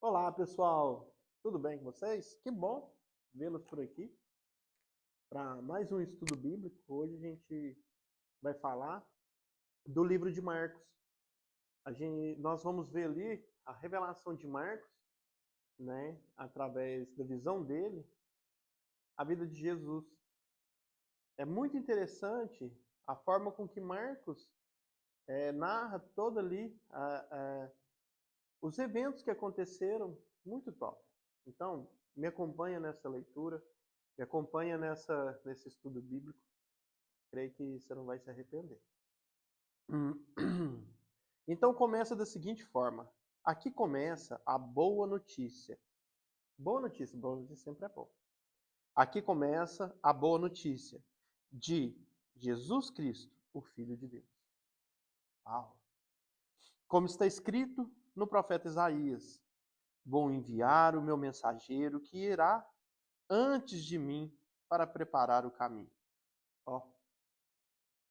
Olá, pessoal! Tudo bem com vocês? Que bom vê-los por aqui para mais um estudo bíblico. Hoje a gente vai falar do livro de Marcos. Nós vamos ver ali a revelação de Marcos, né, através da visão dele, a vida de Jesus. É muito interessante a forma com que Marcos narra todo ali os eventos que aconteceram, muito top. Então, me acompanha nessa leitura, me acompanha nesse estudo bíblico. Creio que você não vai se arrepender. Então começa da seguinte forma. Aqui começa a boa notícia. Boa notícia sempre é bom. Aqui começa a boa notícia de Jesus Cristo, o Filho de Deus. Uau. Como está escrito no profeta Isaías: vou enviar o meu mensageiro que irá antes de mim para preparar o caminho. Ó,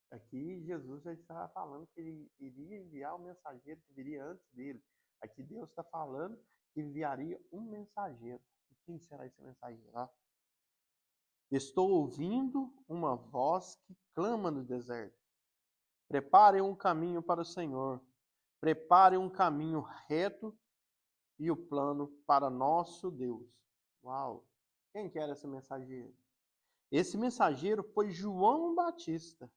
aqui Jesus já está falando que ele iria enviar um mensageiro que viria antes dele. Aqui Deus está falando que enviaria um mensageiro. E quem será esse mensageiro? Estou ouvindo uma voz que clama no deserto. Preparem um caminho para o Senhor. Preparem um caminho reto e o plano para nosso Deus. Uau! Quem que era esse mensageiro? Esse mensageiro foi João Batista.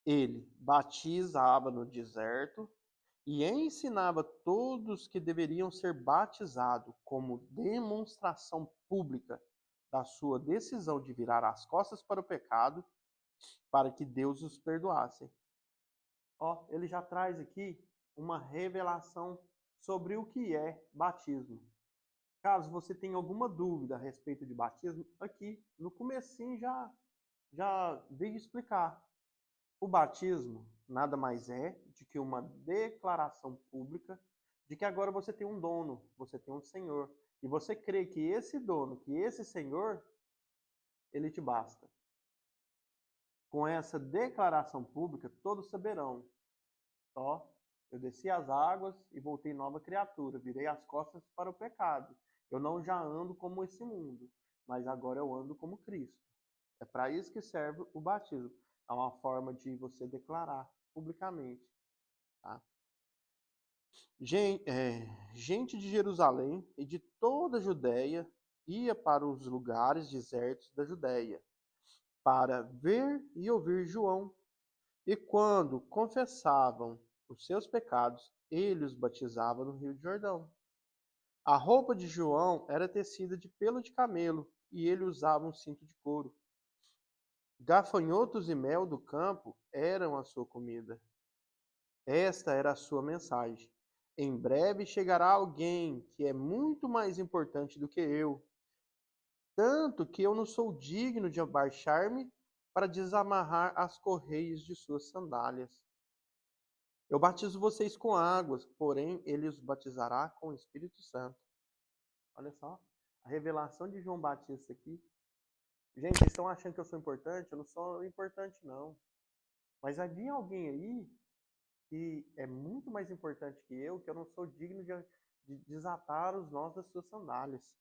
Ele batizava no deserto e ensinava todos que deveriam ser batizados como demonstração pública da sua decisão de virar as costas para o pecado, para que Deus os perdoasse. Ó, ele já traz aqui uma revelação sobre o que é batismo. Caso você tenha alguma dúvida a respeito de batismo, aqui no comecinho já veio explicar. O batismo nada mais é de que uma declaração pública de que agora você tem um dono, você tem um senhor. E você crê que esse dono, que esse senhor, ele te basta. Com essa declaração pública, todos saberão. Ó, eu desci as águas e voltei nova criatura, virei as costas para o pecado. Eu não já ando como esse mundo, mas agora eu ando como Cristo. É para isso que serve o batismo. É uma forma de você declarar publicamente. Tá? Gente de Jerusalém e de toda a Judéia ia para os lugares desertos da Judéia para ver e ouvir João. E quando confessavam os seus pecados, ele os batizava no Rio de Jordão. A roupa de João era tecida de pelo de camelo e ele usava um cinto de couro. Gafanhotos e mel do campo eram a sua comida. Esta era a sua mensagem. Em breve chegará alguém que é muito mais importante do que eu, tanto que eu não sou digno de abaixar-me para desamarrar as correias de suas sandálias. Eu batizo vocês com águas, porém ele os batizará com o Espírito Santo. Olha só, a revelação de João Batista aqui. Gente, vocês estão achando que eu sou importante? Eu não sou importante, não. Mas vai vir alguém aí que é muito mais importante que eu não sou digno de desatar os nós das suas sandálias.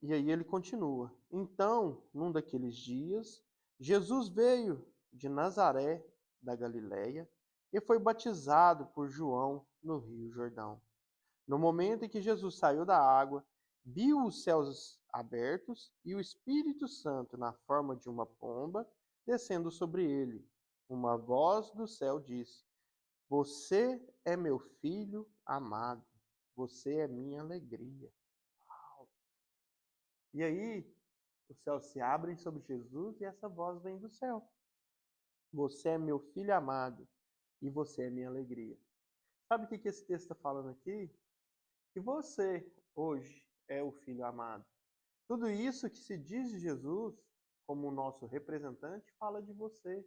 E aí ele continua. Então, num daqueles dias, Jesus veio de Nazaré, da Galiléia, e foi batizado por João no Rio Jordão. No momento em que Jesus saiu da água, viu os céus abertos e o Espírito Santo, na forma de uma pomba, descendo sobre ele. Uma voz do céu disse: Você é meu filho amado, você é minha alegria. E aí, os céus se abrem sobre Jesus e essa voz vem do céu. Você é meu filho amado e você é minha alegria. Sabe o que esse texto está falando aqui? Que você, hoje, é o filho amado. Tudo isso que se diz de Jesus, como o nosso representante, fala de você.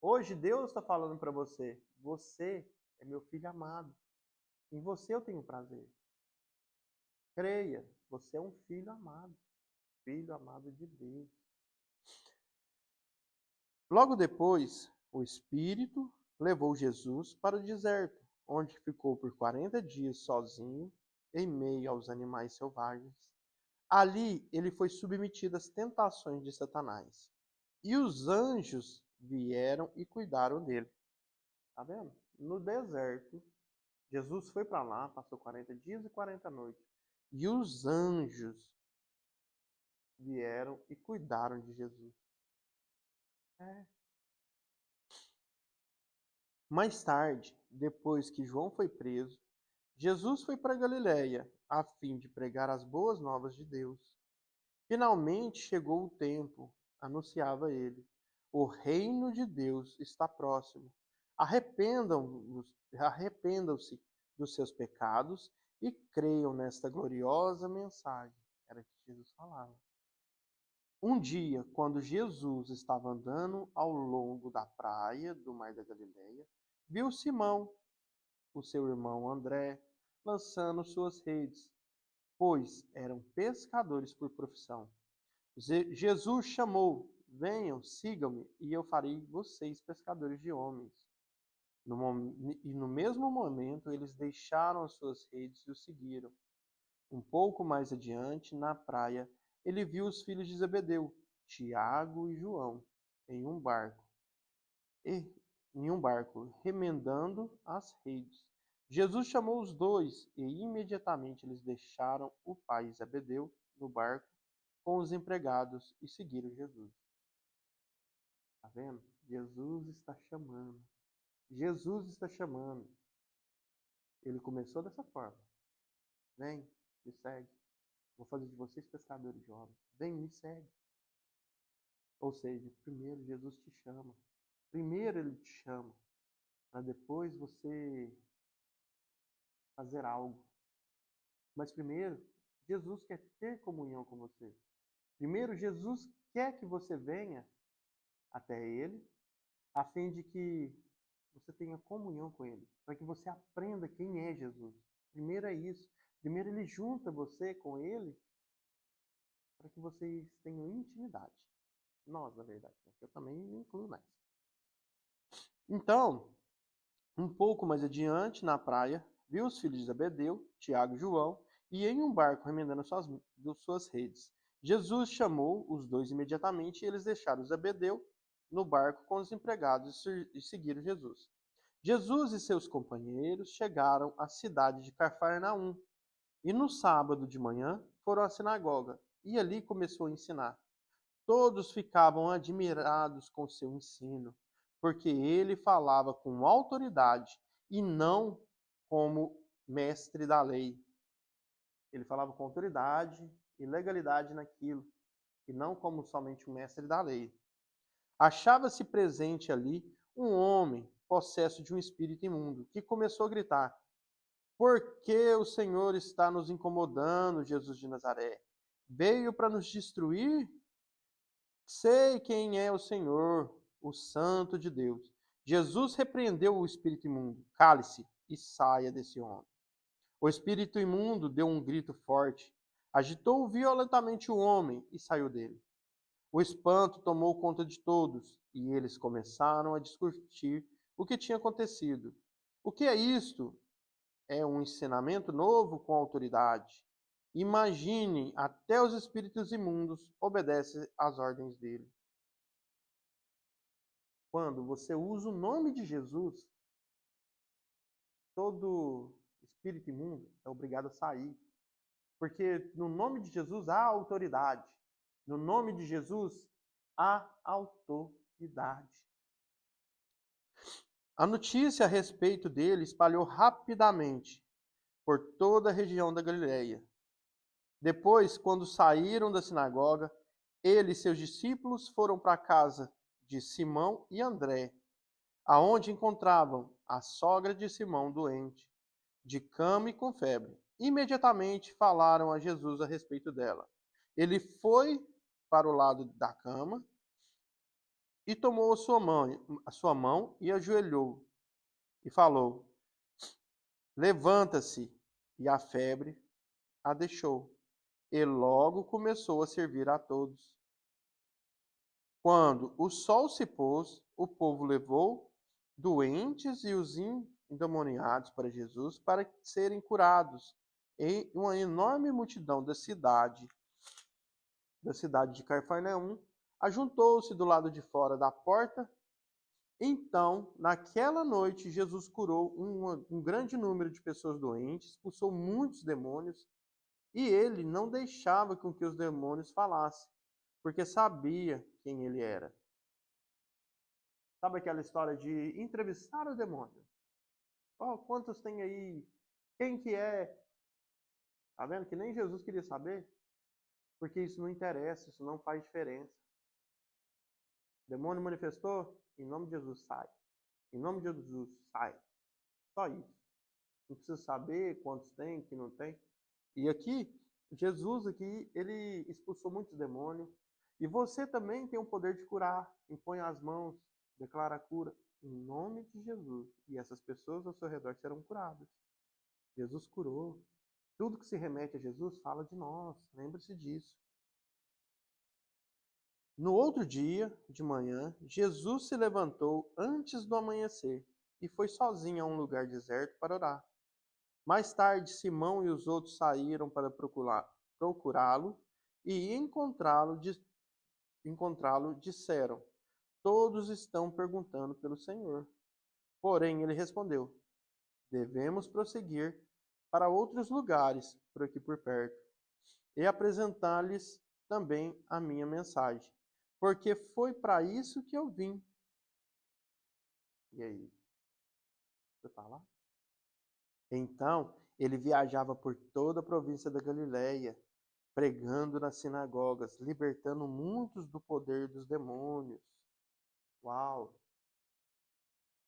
Hoje, Deus está falando para você: você é meu filho amado. Em você eu tenho prazer. Creia, você é um filho amado de Deus. Logo depois, o Espírito levou Jesus para o deserto, onde ficou por 40 dias sozinho, em meio aos animais selvagens. Ali ele foi submetido às tentações de Satanás. E os anjos vieram e cuidaram dele. Tá vendo? No deserto, Jesus foi para lá, passou 40 dias e 40 noites. E os anjos vieram e cuidaram de Jesus. Mais tarde, depois que João foi preso, Jesus foi para Galiléia, a fim de pregar as boas novas de Deus. Finalmente chegou o tempo, anunciava ele. O reino de Deus está próximo. Arrependam-se dos seus pecados e creiam nesta gloriosa mensagem. Era o que Jesus falava. Um dia, quando Jesus estava andando ao longo da praia do Mar da Galileia, viu Simão, o seu irmão André, lançando suas redes, pois eram pescadores por profissão. Jesus chamou: venham, sigam-me, e eu farei vocês pescadores de homens. No mesmo momento, eles deixaram as suas redes e o seguiram. Um pouco mais adiante, na praia, ele viu os filhos de Zebedeu, Tiago e João, em um barco, remendando as redes. Jesus chamou os dois e imediatamente eles deixaram o pai Zebedeu no barco com os empregados e seguiram Jesus. Tá vendo? Jesus está chamando. Jesus está chamando. Ele começou dessa forma. Vem, me segue. Vou fazer de vocês pescadores de homens. Vem, me segue. Ou seja, primeiro Jesus te chama. Primeiro ele te chama. Para depois você fazer algo. Mas primeiro, Jesus quer ter comunhão com você. Primeiro, Jesus quer que você venha até Ele, a fim de que você tenha comunhão com Ele, para que você aprenda quem é Jesus. Primeiro é isso. Primeiro Ele junta você com Ele, para que vocês tenham intimidade. Nós, na verdade, eu também me incluo nessa. Então, um pouco mais adiante, na praia, viu os filhos de Zebedeu, Tiago e João, e em um barco remendando suas redes. Jesus chamou os dois imediatamente e eles deixaram Zebedeu no barco com os empregados e seguiram Jesus. Jesus e seus companheiros chegaram à cidade de Cafarnaum e no sábado de manhã foram à sinagoga e ali começou a ensinar. Todos ficavam admirados com seu ensino, porque ele falava com autoridade e não como mestre da lei. Ele falava com autoridade e legalidade naquilo, e não como somente um mestre da lei. Achava-se presente ali um homem possesso de um espírito imundo, que começou a gritar: por que o Senhor está nos incomodando, Jesus de Nazaré? Veio para nos destruir? Sei quem é o Senhor, o Santo de Deus. Jesus repreendeu o espírito imundo. Cale-se e saia desse homem. O espírito imundo deu um grito forte, agitou violentamente o homem e saiu dele. O espanto tomou conta de todos e eles começaram a discutir o que tinha acontecido. O que é isto? É um ensinamento novo com autoridade. Imagine, até os espíritos imundos obedecem às ordens dele. Quando você usa o nome de Jesus, todo espírito imundo é obrigado a sair. Porque no nome de Jesus há autoridade. No nome de Jesus há autoridade. A notícia a respeito dele espalhou rapidamente por toda a região da Galileia. Depois, quando saíram da sinagoga, ele e seus discípulos foram para a casa de Simão e André, aonde encontravam a sogra de Simão doente, de cama e com febre. Imediatamente falaram a Jesus a respeito dela. Ele foi para o lado da cama e tomou a sua mão e ajoelhou e falou: levanta-se. E a febre a deixou. E logo começou a servir a todos. Quando o sol se pôs, o povo levou doentes e os endemoniados para Jesus para serem curados. E uma enorme multidão da cidade de Cafarnaum ajuntou-se do lado de fora da porta. Então, naquela noite, Jesus curou um grande número de pessoas doentes, expulsou muitos demônios, e ele não deixava com que os demônios falassem, porque sabia quem ele era. Sabe aquela história de entrevistar o demônio? Oh, quantos tem aí? Quem que é? Tá vendo que nem Jesus queria saber? Porque isso não interessa, isso não faz diferença. O demônio manifestou, em nome de Jesus, sai. Em nome de Jesus, sai. Só isso. Não precisa saber quantos tem, que não tem. E aqui, Jesus aqui, ele expulsou muitos demônios. E você também tem o poder de curar. Impõe as mãos, declara a cura em nome de Jesus. E essas pessoas ao seu redor serão curadas. Jesus curou. Tudo que se remete a Jesus fala de nós. Lembre-se disso. No outro dia, de manhã, Jesus se levantou antes do amanhecer e foi sozinho a um lugar deserto para orar. Mais tarde, Simão e os outros saíram para procurá-lo e encontrá-lo disseram: Todos estão perguntando pelo Senhor. Porém, ele respondeu: Devemos prosseguir para outros lugares por aqui por perto e apresentar-lhes também a minha mensagem, porque foi para isso que eu vim. E aí? Você está lá? Então, ele viajava por toda a província da Galiléia, pregando nas sinagogas, libertando muitos do poder dos demônios. Uau!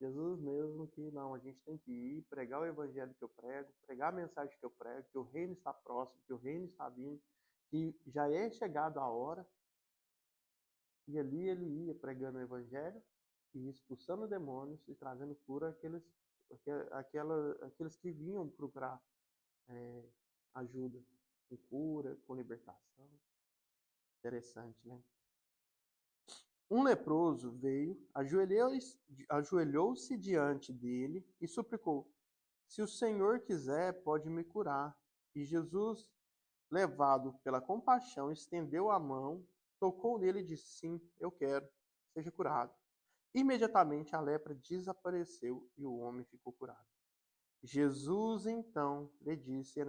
Jesus mesmo que não, a gente tem que ir, pregar o evangelho que eu prego, pregar a mensagem que eu prego, que o reino está próximo, que o reino está vindo, que já é chegado a hora. E ali ele ia pregando o evangelho e expulsando demônios e trazendo cura àqueles que vinham procurar ajuda, com cura, com libertação. Interessante, né? Um leproso veio, ajoelhou-se diante dele e suplicou: Se o Senhor quiser, pode me curar. E Jesus, levado pela compaixão, estendeu a mão, tocou nele e disse: Sim, eu quero, seja curado. Imediatamente a lepra desapareceu e o homem ficou curado. Jesus então lhe disse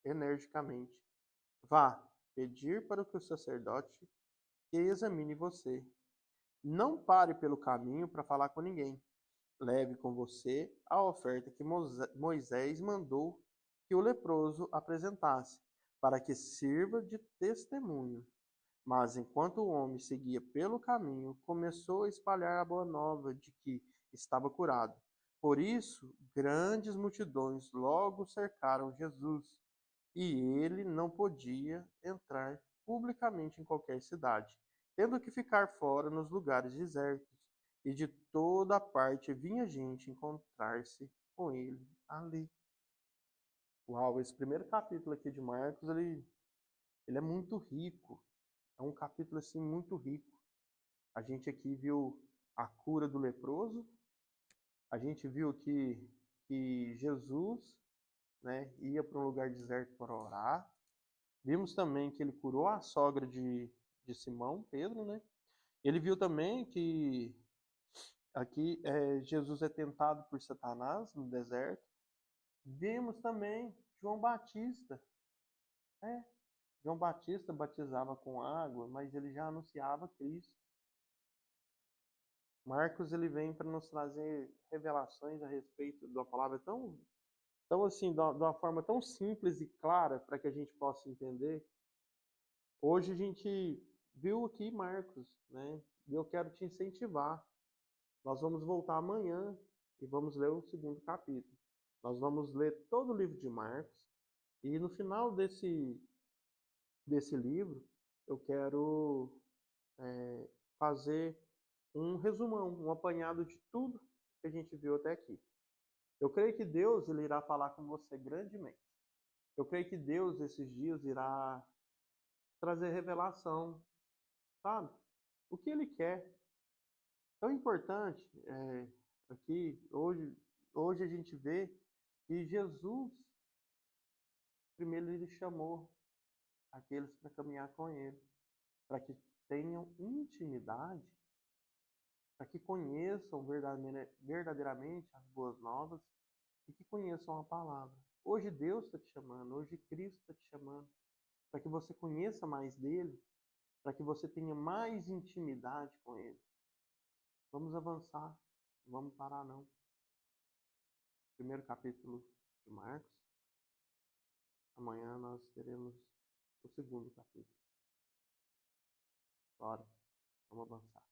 energicamente: Vá pedir para que o sacerdote que examine você. Não pare pelo caminho para falar com ninguém. Leve com você a oferta que Moisés mandou que o leproso apresentasse, para que sirva de testemunho. Mas enquanto o homem seguia pelo caminho, começou a espalhar a boa nova de que estava curado. Por isso, grandes multidões logo cercaram Jesus, e ele não podia entrar publicamente em qualquer cidade, tendo que ficar fora nos lugares desertos. E de toda parte vinha gente encontrar-se com ele ali. Uau, esse primeiro capítulo aqui de Marcos, ele é muito rico. É um capítulo assim muito rico. A gente aqui viu a cura do leproso. A gente viu que Jesus, né, ia para um lugar deserto para orar. Vimos também que ele curou a sogra de Simão, Pedro, né? Ele viu também que aqui Jesus é tentado por Satanás no deserto. Vimos também João Batista. É, João Batista batizava com água, mas ele já anunciava Cristo. Marcos ele vem para nos trazer revelações a respeito da palavra tão assim, de uma forma tão simples e clara para que a gente possa entender. Hoje a gente viu aqui Marcos, né? E eu quero te incentivar. Nós vamos voltar amanhã e vamos ler o segundo capítulo. Nós vamos ler todo o livro de Marcos e no final desse livro eu quero fazer um resumão, um apanhado de tudo que a gente viu até aqui. Eu creio que Deus ele irá falar com você grandemente. Eu creio que Deus esses dias irá trazer revelação, sabe? O que Ele quer. Tão importante aqui hoje hoje a gente vê que Jesus, primeiro ele chamou aqueles para caminhar com ele, para que tenham intimidade, para que conheçam verdadeiramente as boas novas e que conheçam a palavra. Hoje Deus está te chamando, hoje Cristo está te chamando, para que você conheça mais dele, para que você tenha mais intimidade com ele. Vamos avançar, não vamos parar não. Primeiro capítulo de Marcos. Amanhã nós teremos o segundo capítulo. Bora, vamos avançar.